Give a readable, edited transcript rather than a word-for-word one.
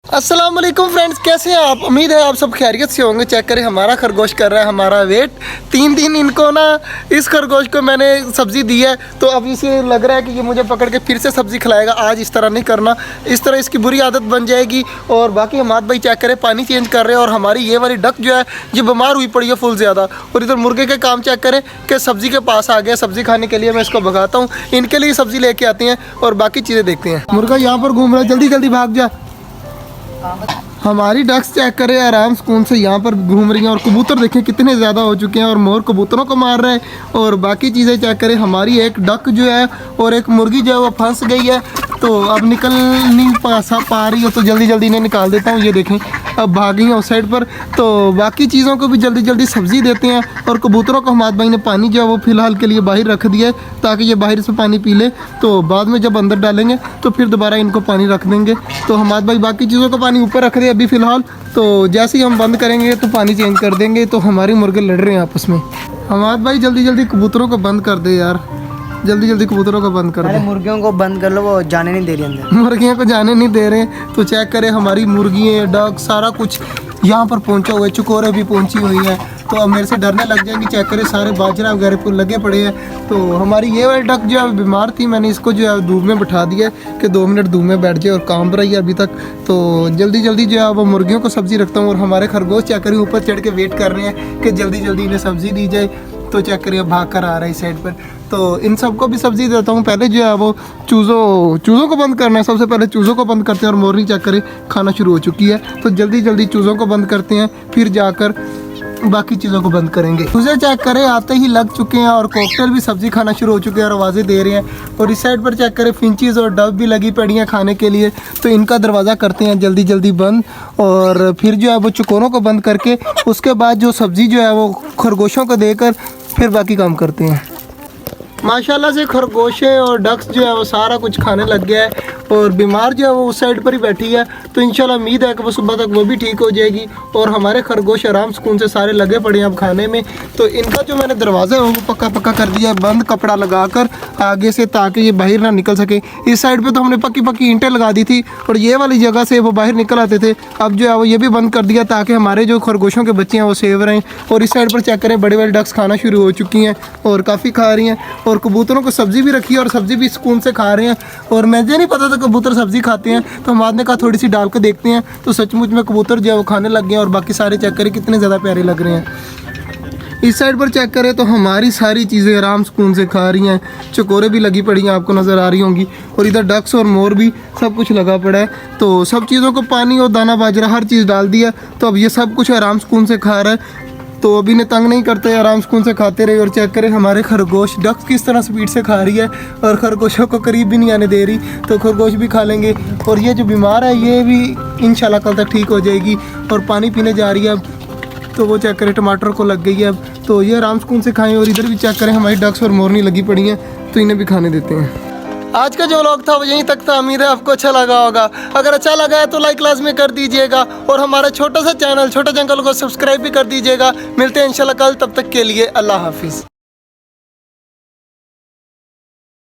अस्सलाम वालेकुम फ्रेंड्स, कैसे हैं आप? उम्मीद है आप सब खैरियत से होंगे। चेक करें, हमारा खरगोश कर रहा है हमारा वेट। 3 दिन इनको ना इस खरगोश को मैंने सब्ज़ी दी है, तो अब इसे लग रहा है कि ये मुझे पकड़ के फिर से सब्ज़ी खिलाएगा। आज इस तरह नहीं करना, इस तरह इसकी बुरी आदत बन जाएगी। और बाकी हमारे भाई चेक करें, पानी चेंज कर रहे हैं। और हमारी ये वाली डक जो है ये बीमार हुई पड़ी है फुल ज़्यादा। और इधर मुर्गे के काम चेक करें कि सब्ज़ी के पास आ गया, सब्ज़ी खाने के लिए मैं इसको भगाता हूँ। इनके लिए सब्ज़ी लेके आते हैं और बाकी चीज़ें देखते हैं। मुर्गा यहाँ पर घूम रहा है, जल्दी जल्दी भाग जा। हमारी डक्स चेक करें, आराम सुकून से यहाँ पर घूम रही हैं। और कबूतर देखें कितने ज़्यादा हो चुके हैं, और मोर कबूतरों को मार रहा है। और बाकी चीज़ें चेक करें, हमारी एक डक जो है और एक मुर्गी जो है वो फंस गई है, तो अब निकल नहीं पा रही है, तो जल्दी जल्दी इन्हें निकाल देता हूँ। ये देखें अब भागी हैं उस साइड पर। तो बाकी चीज़ों को भी जल्दी जल्दी सब्ज़ी देते हैं। और कबूतरों को हमारे भाई ने पानी जो है वो फ़िलहाल के लिए बाहर रख दिया है, ताकि ये बाहर से पानी पी ले। तो बाद में जब अंदर डालेंगे तो फिर दोबारा इनको पानी रख देंगे। तो हमारे भाई बाकी चीज़ों को पानी ऊपर रख दे अभी फ़िलहाल। तो जैसे ही हम बंद करेंगे तो पानी चेंज कर देंगे। तो हमारे मुर्गे लड़ रहे हैं आपस में। हमारे भाई जल्दी जल्दी कबूतरों को बंद कर दे यार, जल्दी जल्दी कबूतरों को बंद कर दे। मुर्गियों को बंद कर लो, वो जाने नहीं दे रही अंदर। मुर्गियों को जाने नहीं दे रहे। तो चेक करें, हमारी मुर्गियाँ डक सारा कुछ यहाँ पर पहुँचा हुआ है, चकोरे भी पहुँची हुई हैं। तो अब मेरे से डरने लग जाएंगी। चेक करें, सारे बाजरा वगैरह पर लगे पड़े हैं। तो हमारी ये वाली डक जो है बीमार थी, मैंने इसको जो है धूप में बिठा दिया कि 2 मिनट धूप में बैठ जाए, और काम पर रही है अभी तक। तो जल्दी जल्दी जो है वो मुर्गियों को सब्ज़ी रखता हूँ। और हमारे खरगोश चेक करें ऊपर चढ़ के वेट कर रहे हैं कि जल्दी जल्दी इन्हें सब्ज़ी दी जाए। तो चेक करिए भाग कर आ रहा है इस साइड पर। तो इन सबको भी सब्ज़ी देता हूँ। पहले जो है वो चूज़ों को बंद करना है। सबसे पहले चूज़ों को बंद करते हैं। और मोरनी चेक करें खाना शुरू हो चुकी है, तो जल्दी जल्दी चूज़ों को बंद करते हैं, फिर जाकर बाकी चीज़ों को बंद करेंगे। चूज़े चेक करें आते ही लग चुके हैं, और कॉकटेल भी सब्ज़ी खाना शुरू हो चुके हैं और आवाज़ें दे रहे हैं। और इस साइड पर चेक करें, फिंचीज और डव भी लगी पड़ी हैं खाने के लिए। तो इनका दरवाज़ा करते हैं जल्दी जल्दी बंद, और फिर जो है वो चकोरों को बंद करके उसके बाद जो सब्ज़ी जो है वो खरगोशों को देकर फिर बाकी काम करते हैं। माशाल्लाह से खरगोशें और डक्स जो है वो सारा कुछ खाने लग गया है। और बीमार जो है वो उस साइड पर ही बैठी है। तो इंशाल्लाह उम्मीद है कि वो सुबह तक वो भी ठीक हो जाएगी। और हमारे खरगोश आराम सुकून से सारे लगे पड़े हैं अब खाने में। तो इनका जो मैंने दरवाज़ा है वो पक्का कर दिया है बंद, कपड़ा लगाकर आगे से, ताकि ये बाहर ना निकल सके। इस साइड पर तो हमने पक्की ईंटें लगा दी थी, और ये वाली जगह से वो बाहर निकल आते थे। अब जो है वो ये भी बंद कर दिया, ताकि हमारे जो खरगोशों के बच्चे हैं वो सेव रहें। और इस साइड पर चेक करें, बड़े बड़े डक्स खाना शुरू हो चुकी हैं और काफ़ी खा रही हैं। और कबूतरों को सब्ज़ी भी रखी है, और सब्ज़ी भी सुकून से खा रहे हैं। और मुझे नहीं पता था कबूतर सब्ज़ी खाते हैं, तो हमारे ने कहा थोड़ी सी डाल के देखते हैं। तो सचमुच में कबूतर जो है वो खाने लग गए हैं। और बाकी सारे चेक करें कितने ज़्यादा प्यारे लग रहे हैं। इस साइड पर चेक करें तो हमारी सारी चीज़ें आराम सुकून से खा रही हैं। चकोरे भी लगी पड़ी हैं, आपको नज़र आ रही होंगी। और इधर डक्स और मोर भी सब कुछ लगा पड़ा है। तो सब चीज़ों को पानी और दाना बाजरा हर चीज़ डाल दिया। तो अब ये सब कुछ आराम सुकून से खा रहा है। तो अभी ने तंग नहीं करते, आराम सुकून से खाते रहे। और चेक करें हमारे खरगोश डक्स किस तरह स्पीड से खा रही है, और खरगोशों को करीब भी नहीं आने दे रही। तो खरगोश भी खा लेंगे। और ये जो बीमार है ये भी इंशाल्लाह कल तक ठीक हो जाएगी। और पानी पीने जा रही है अब। तो वो चेक करें टमाटर को लग गई है अब। तो ये आराम सुकून से खाएं। और इधर भी चेक करें, हमारी डक्स और मोरनी लगी पड़ी हैं, तो इन्हें भी खाने देते हैं। आज का जो व्लॉग था वो यहीं तक था। उम्मीद है आपको अच्छा लगा होगा। अगर अच्छा लगा है तो लाइक लाजमी कर दीजिएगा। और हमारा छोटा सा चैनल छोटा जंगल को सब्सक्राइब भी कर दीजिएगा। मिलते हैं इंशाल्लाह कल, तब तक के लिए अल्लाह हाफिज़।